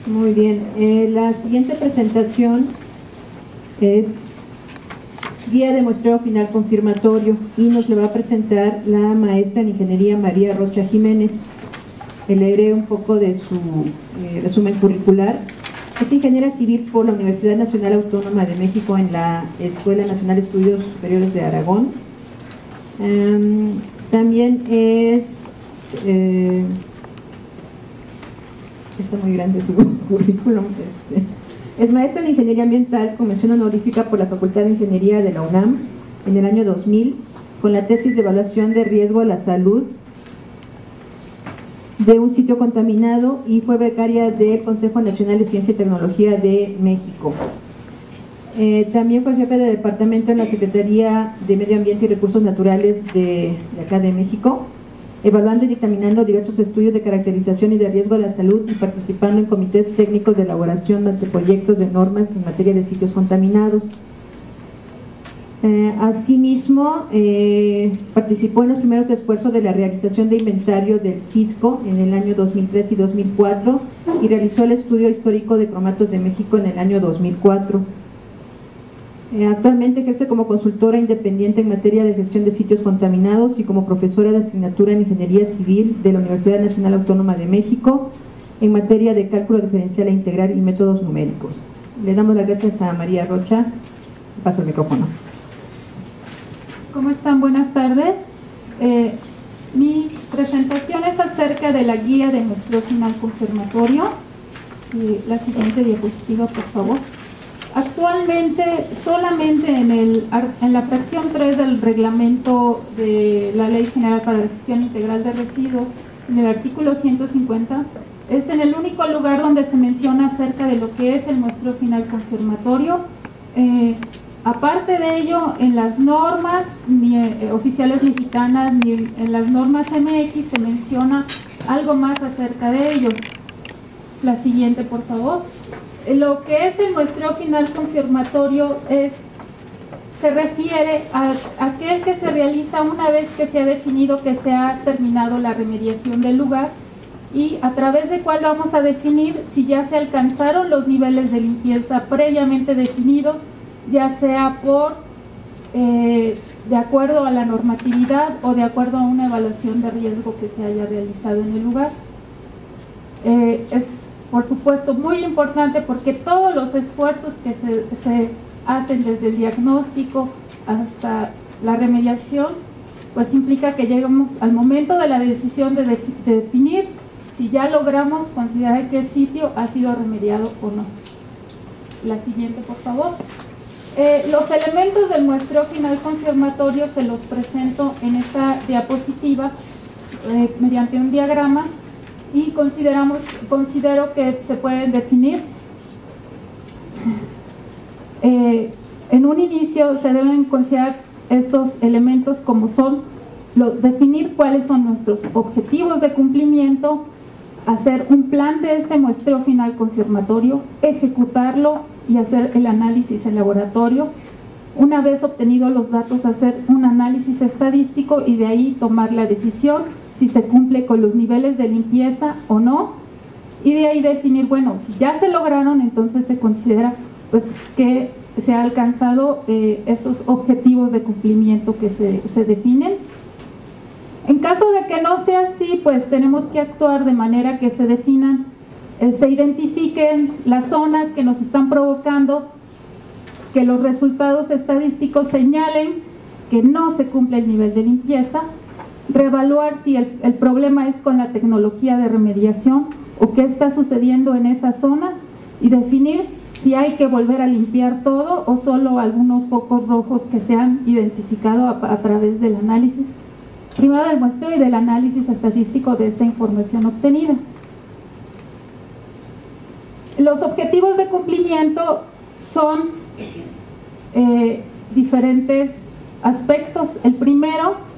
Muy bien, la siguiente presentación es guía de muestreo final confirmatorio y nos le va a presentar la maestra en Ingeniería María Rocha Jiménez. Leeré un poco de su resumen curricular. Es ingeniera civil por la Universidad Nacional Autónoma de México en la Escuela Nacional de Estudios Superiores de Aragón. También es... está muy grande su currículum. Es maestra en Ingeniería Ambiental con mención honorífica por la Facultad de Ingeniería de la UNAM en el año 2000, con la tesis de evaluación de riesgo a la salud de un sitio contaminado, y fue becaria del Consejo Nacional de Ciencia y Tecnología de México. También fue jefe de departamento en la Secretaría de Medio Ambiente y Recursos Naturales de acá de México, evaluando y dictaminando diversos estudios de caracterización y de riesgo a la salud y participando en comités técnicos de elaboración de proyectos de normas en materia de sitios contaminados. Asimismo, participó en los primeros esfuerzos de la realización de inventario del Cisco en el año 2003 y 2004 y realizó el estudio histórico de cromatos de México en el año 2004. Actualmente ejerce como consultora independiente en materia de gestión de sitios contaminados y como profesora de asignatura en Ingeniería Civil de la Universidad Nacional Autónoma de México en materia de cálculo diferencial e integral y métodos numéricos. Le damos las gracias a María Rocha. Paso el micrófono. ¿Cómo están? Buenas tardes. Mi presentación es acerca de la guía de muestreo final confirmatorio. La siguiente diapositiva, por favor. Actualmente, solamente en la fracción 3 del reglamento de la Ley General para la Gestión Integral de Residuos, en el artículo 150, es en el único lugar donde se menciona acerca de lo que es el muestreo final confirmatorio. Aparte de ello, en las normas oficiales mexicanas ni en las normas MX se menciona algo más acerca de ello. La siguiente, por favor. Lo que es el muestreo final confirmatorio se refiere a aquel que se realiza una vez que se ha definido que se ha terminado la remediación del lugar, y a través de cual vamos a definir si ya se alcanzaron los niveles de limpieza previamente definidos, ya sea de acuerdo a la normatividad o de acuerdo a una evaluación de riesgo que se haya realizado en el lugar. Es por supuesto muy importante porque todos los esfuerzos que se hacen desde el diagnóstico hasta la remediación, pues implica que lleguemos al momento de la decisión de definir si ya logramos considerar que el sitio ha sido remediado o no. La siguiente, por favor. Los elementos del muestreo final confirmatorio se los presento en esta diapositiva mediante un diagrama, y considero que se pueden definir. En un inicio se deben considerar estos elementos como son definir cuáles son nuestros objetivos de cumplimiento, hacer un plan de este muestreo final confirmatorio, ejecutarlo y hacer el análisis en laboratorio. Una vez obtenidos los datos, hacer un análisis estadístico y de ahí tomar la decisión si se cumple con los niveles de limpieza o no, y de ahí definir, bueno, si ya se lograron, entonces se considera pues que se ha alcanzado estos objetivos de cumplimiento que se definen. En caso de que no sea así, pues tenemos que actuar de manera que se definan, se identifiquen las zonas que nos están provocando que los resultados estadísticos señalen que no se cumple el nivel de limpieza, reevaluar si el problema es con la tecnología de remediación o qué está sucediendo en esas zonas, y definir si hay que volver a limpiar todo o solo algunos focos rojos que se han identificado a través del análisis, primero del muestreo y del análisis estadístico de esta información obtenida. Los objetivos de cumplimiento son diferentes aspectos. El primero,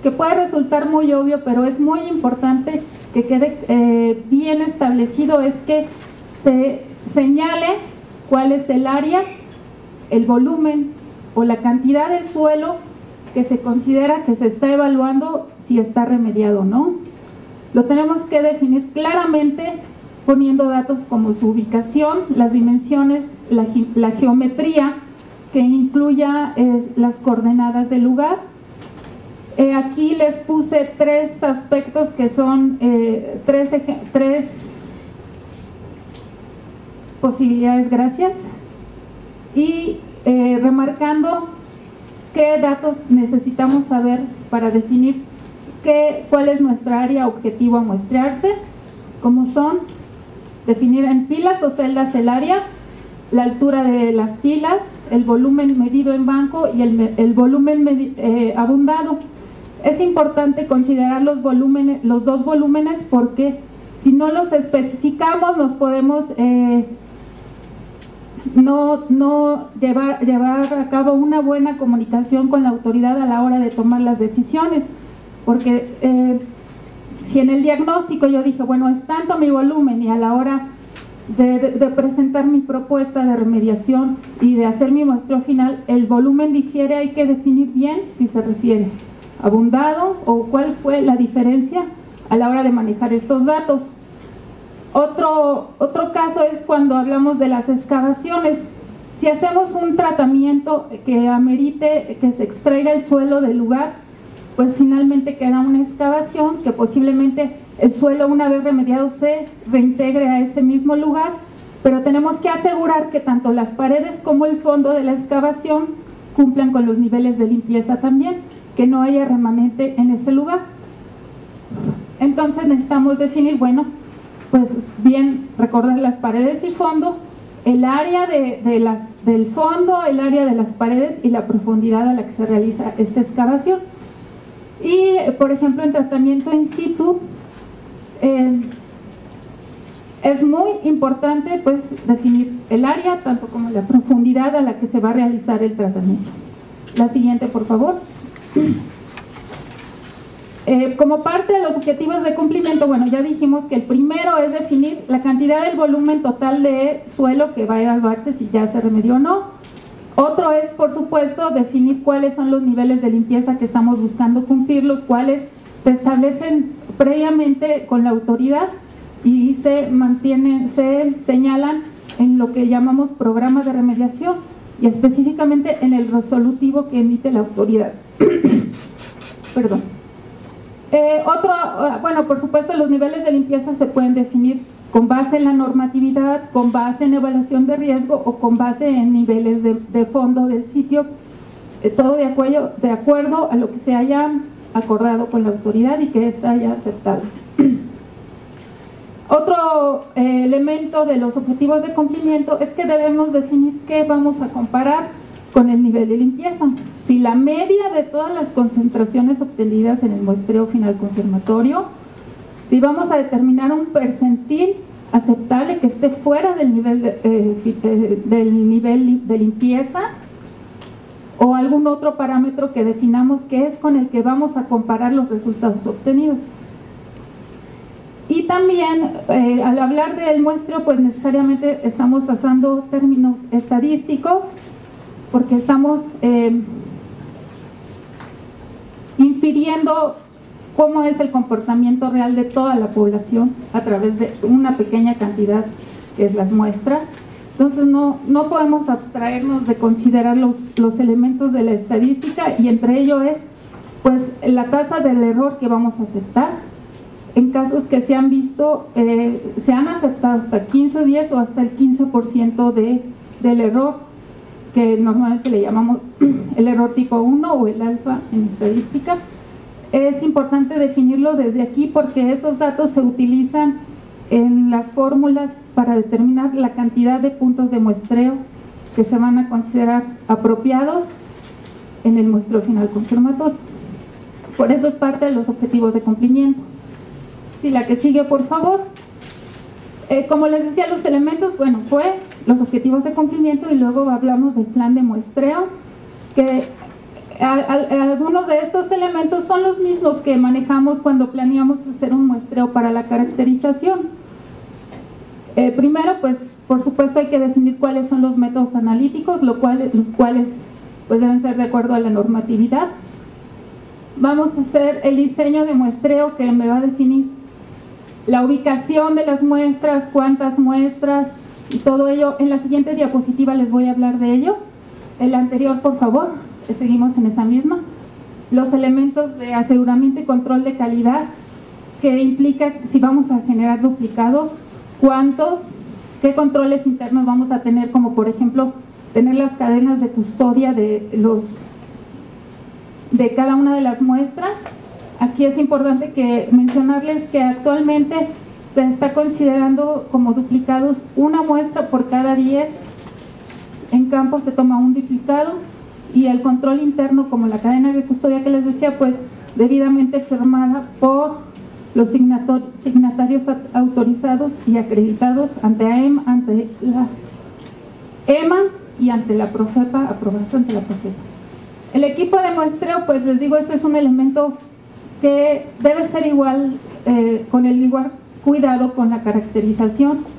que puede resultar muy obvio, pero es muy importante que quede bien establecido, es que se señale cuál es el área, el volumen o la cantidad del suelo que se considera que se está evaluando si está remediado o no. Lo tenemos que definir claramente poniendo datos como su ubicación, las dimensiones, la geometría, que incluya las coordenadas del lugar. Aquí les puse 3 aspectos que son tres posibilidades, gracias, y remarcando qué datos necesitamos saber para definir cuál es nuestra área objetivo a muestrearse, como son definir en pilas o celdas el área, la altura de las pilas, el volumen medido en banco y el volumen abundado. Es importante considerar los dos volúmenes, porque si no los especificamos nos podemos no llevar a cabo una buena comunicación con la autoridad a la hora de tomar las decisiones, porque si en el diagnóstico yo dije, bueno, es tanto mi volumen, y a la hora de presentar mi propuesta de remediación y de hacer mi muestreo final, el volumen difiere, hay que definir bien si se refiere abundado o cuál fue la diferencia a la hora de manejar estos datos. Otro caso es cuando hablamos de las excavaciones. Si hacemos un tratamiento que amerite que se extraiga el suelo del lugar, pues finalmente queda una excavación que posiblemente el suelo, una vez remediado, se reintegre a ese mismo lugar, pero tenemos que asegurar que tanto las paredes como el fondo de la excavación cumplan con los niveles de limpieza también, que no haya remanente en ese lugar. Entonces necesitamos definir, bueno, pues bien, recordar las paredes y fondo, el área del fondo, el área de las paredes y la profundidad a la que se realiza esta excavación. Y, por ejemplo, en tratamiento in situ, es muy importante pues definir el área, tanto como la profundidad a la que se va a realizar el tratamiento. La siguiente, por favor. Como parte de los objetivos de cumplimiento, bueno, ya dijimos que el primero es definir la cantidad del volumen total de suelo que va a evaluarse si ya se remedió o no. Otro es, por supuesto, definir cuáles son los niveles de limpieza que estamos buscando cumplir, los cuales se establecen previamente con la autoridad y se señalan en lo que llamamos programa de remediación y específicamente en el resolutivo que emite la autoridad. Perdón. Bueno, por supuesto, los niveles de limpieza se pueden definir con base en la normatividad, con base en evaluación de riesgo o con base en niveles de fondo del sitio, todo de acuerdo a lo que se haya acordado con la autoridad y que ésta haya aceptado. Otro elemento de los objetivos de cumplimiento es que debemos definir qué vamos a comparar con el nivel de limpieza. Si la media de todas las concentraciones obtenidas en el muestreo final confirmatorio, si vamos a determinar un percentil aceptable que esté fuera del nivel de limpieza, o algún otro parámetro que definamos que es con el que vamos a comparar los resultados obtenidos. Y también al hablar del muestreo, pues necesariamente estamos usando términos estadísticos, porque estamos infiriendo cómo es el comportamiento real de toda la población a través de una pequeña cantidad que es las muestras. Entonces no podemos abstraernos de considerar los elementos de la estadística, y entre ello es pues la tasa del error que vamos a aceptar. En casos que se han visto, se han aceptado hasta 15 días o hasta el 15% del error, que normalmente le llamamos el error tipo 1 o el alfa en estadística. Es importante definirlo desde aquí porque esos datos se utilizan en las fórmulas para determinar la cantidad de puntos de muestreo que se van a considerar apropiados en el muestreo final confirmatorio. Por eso es parte de los objetivos de cumplimiento. Sí, la que sigue, por favor. Como les decía, los elementos, bueno, fue los objetivos de cumplimiento y luego hablamos del plan de muestreo, que algunos de estos elementos son los mismos que manejamos cuando planeamos hacer un muestreo para la caracterización. Primero, pues, por supuesto, hay que definir cuáles son los métodos analíticos, los cuales pues, deben ser de acuerdo a la normatividad. Vamos a hacer el diseño de muestreo que me va a definir la ubicación de las muestras, cuántas muestras y todo ello. En la siguiente diapositiva les voy a hablar de ello. El anterior, por favor, seguimos en esa misma. Los elementos de aseguramiento y control de calidad, que implica si vamos a generar duplicados, cuántos, qué controles internos vamos a tener, como por ejemplo tener las cadenas de custodia de cada una de las muestras. Aquí es importante mencionarles que actualmente se está considerando como duplicados una muestra por cada 10. En campo se toma un duplicado, y el control interno, como la cadena de custodia que les decía, pues debidamente firmada por los signatarios autorizados y acreditados ante la EMA y ante la Profepa, aprobación ante la Profepa. El equipo de muestreo, pues les digo, este es un elemento que debe ser igual, con el igual cuidado con la caracterización,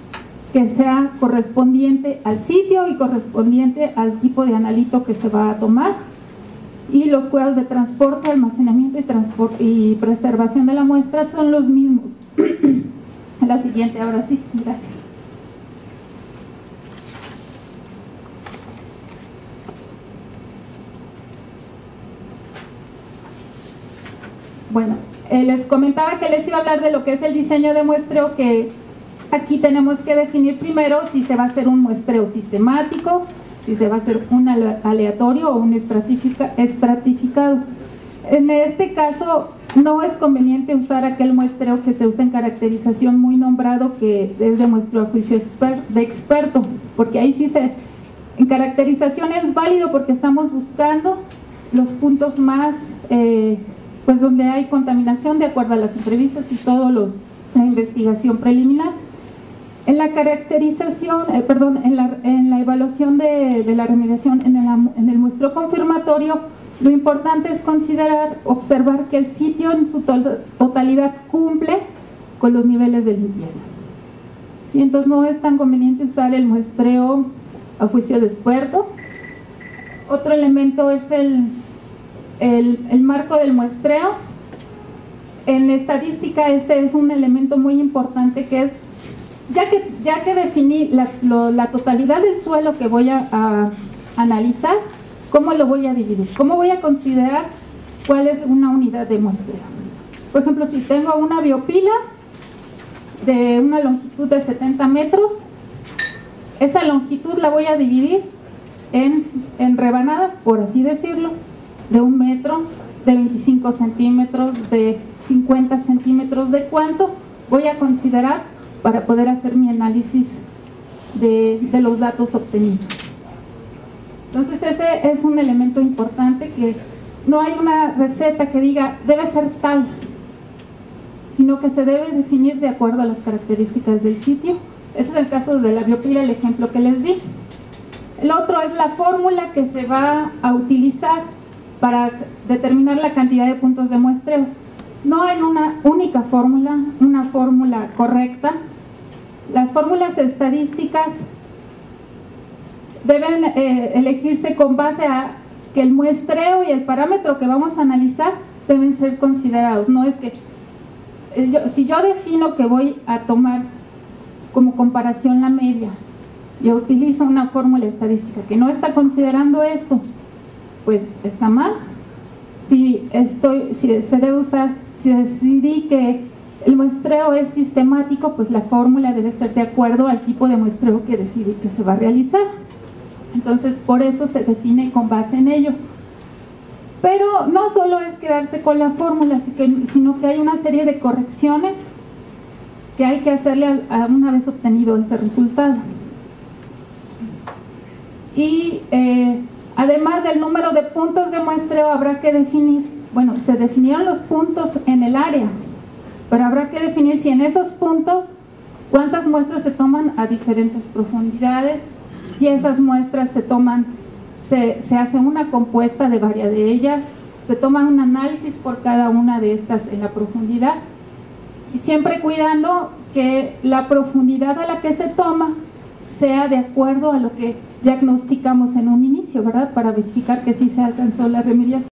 que sea correspondiente al sitio y correspondiente al tipo de analito que se va a tomar, y los cuidados de transporte, almacenamiento y preservación de la muestra son los mismos. La siguiente, ahora sí, gracias. Bueno, les comentaba que les iba a hablar de lo que es el diseño de muestreo, que aquí tenemos que definir primero si se va a hacer un muestreo sistemático, si se va a hacer un aleatorio o un estratificado. En este caso no es conveniente usar aquel muestreo que se usa en caracterización muy nombrado, que es de muestreo a juicio de experto, porque ahí sí en caracterización es válido, porque estamos buscando los puntos más pues donde hay contaminación de acuerdo a las entrevistas y todo la investigación preliminar. En la caracterización, en la evaluación de la remediación en el muestreo confirmatorio, lo importante es observar que el sitio en su totalidad cumple con los niveles de limpieza. ¿Sí? Entonces no es tan conveniente usar el muestreo a juicio de experto. Otro elemento es el marco del muestreo. En estadística este es un elemento muy importante, que es, ya que definí la totalidad del suelo que voy a analizar, ¿cómo lo voy a dividir? ¿Cómo voy a considerar cuál es una unidad de muestreo? Por ejemplo, si tengo una biopila de una longitud de 70 metros, esa longitud la voy a dividir en rebanadas, por así decirlo, de 1 metro, de 25 centímetros, de 50 centímetros. ¿De cuánto voy a considerar para poder hacer mi análisis de los datos obtenidos? Entonces ese es un elemento importante, que no hay una receta que diga debe ser tal, sino que se debe definir de acuerdo a las características del sitio. Ese es el caso de la biopila, el ejemplo que les di. El otro es la fórmula que se va a utilizar para determinar la cantidad de puntos de muestreos. No hay una única fórmula, una fórmula correcta. Las fórmulas estadísticas deben elegirse con base a que el muestreo y el parámetro que vamos a analizar deben ser considerados. No es que si yo defino que voy a tomar como comparación la media, yo utilizo una fórmula estadística que no está considerando esto, pues está mal. Si se debe usar, si decidí que el muestreo es sistemático, pues la fórmula debe ser de acuerdo al tipo de muestreo que decidí que se va a realizar. Entonces, por eso se define con base en ello. Pero no solo es quedarse con la fórmula, sino que hay una serie de correcciones que hay que hacerle una vez obtenido ese resultado. Y además del número de puntos de muestreo, habrá que definir, bueno, se definieron los puntos en el área, pero habrá que definir si en esos puntos cuántas muestras se toman a diferentes profundidades, si esas muestras se hace una compuesta de varias de ellas, se toma un análisis por cada una de estas en la profundidad, y siempre cuidando que la profundidad a la que se toma sea de acuerdo a lo que diagnosticamos en un inicio, ¿verdad? Para verificar que sí se alcanzó la remediación.